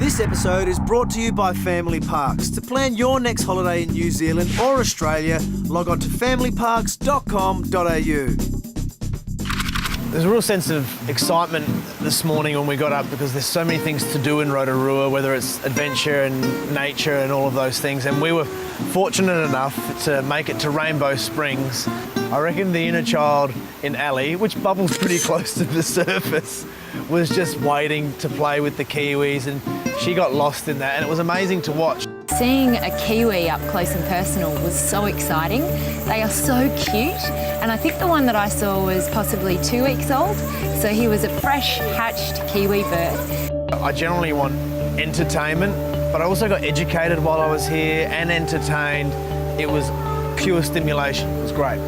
This episode is brought to you by Family Parks. To plan your next holiday in New Zealand or Australia, log on to familyparks.com.au. There's a real sense of excitement this morning when we got up because there's so many things to do in Rotorua, whether it's adventure and nature and all of those things. And we were fortunate enough to make it to Rainbow Springs. I reckon the inner child in Ali, which bubbles pretty close to the surface, was just waiting to play with the kiwis, and she got lost in that, and it was amazing to watch. Seeing a kiwi up close and personal was so exciting. They are so cute, and I think the one that I saw was possibly 2 weeks old, so he was a fresh hatched kiwi bird. I generally want entertainment, but I also got educated while I was here and entertained. It was pure stimulation. It was great.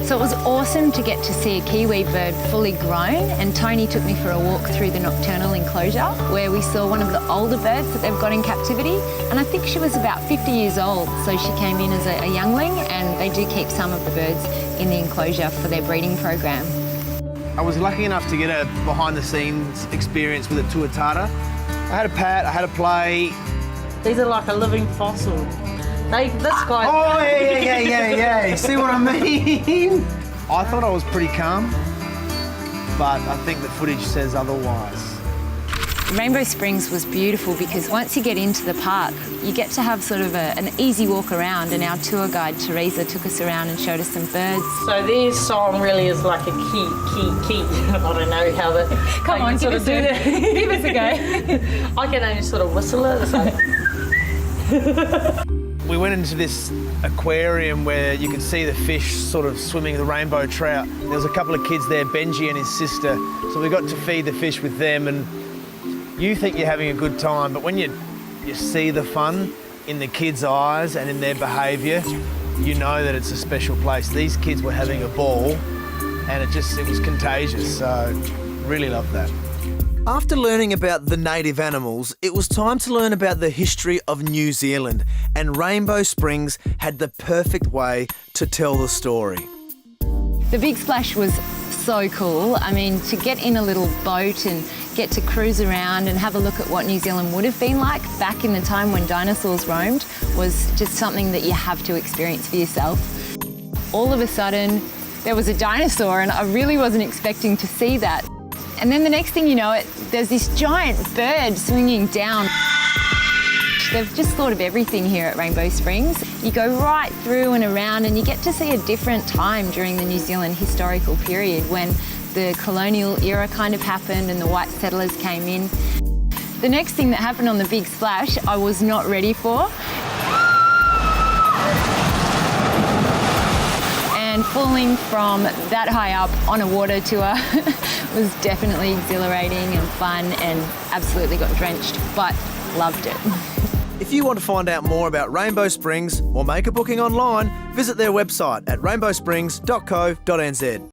So it was awesome to get to see a kiwi bird fully grown, and Tony took me for a walk through the nocturnal enclosure where we saw one of the older birds that they've got in captivity, and I think she was about 50 years old, so she came in as a youngling, and they do keep some of the birds in the enclosure for their breeding program. I was lucky enough to get a behind-the-scenes experience with a tuatara. I had a pat, I had a play. These are like a living fossil. This guy... Oh, yeah. See what I mean? I thought I was pretty calm, but I think the footage says otherwise. Rainbow Springs was beautiful because once you get into the park, you get to have sort of an easy walk around, and our tour guide, Teresa, took us around and showed us some birds. So their song really is like a key. I don't know how that... Come on, give us a go. I can only sort of whistle it. So. We went into this aquarium where you could see the fish sort of swimming, the rainbow trout. There was a couple of kids there, Benji and his sister, so we got to feed the fish with them, and you think you're having a good time, but when you see the fun in the kids' eyes and in their behaviour, you know that it's a special place. These kids were having a ball, and it was contagious, so really loved that. After learning about the native animals, it was time to learn about the history of New Zealand, and Rainbow Springs had the perfect way to tell the story. The Big Splash was so cool. I mean, to get in a little boat and get to cruise around and have a look at what New Zealand would have been like back in the time when dinosaurs roamed was just something that you have to experience for yourself. All of a sudden, there was a dinosaur, and I really wasn't expecting to see that. And then the next thing you know, there's this giant bird swinging down. They've just thought of everything here at Rainbow Springs. You go right through and around, and you get to see a different time during the New Zealand historical period when the colonial era kind of happened and the white settlers came in. The next thing that happened on the Big Splash, I was not ready for. And falling from that high up on a water tour was definitely exhilarating and fun, and absolutely got drenched, but loved it. If you want to find out more about Rainbow Springs or make a booking online, visit their website at rainbowsprings.co.nz.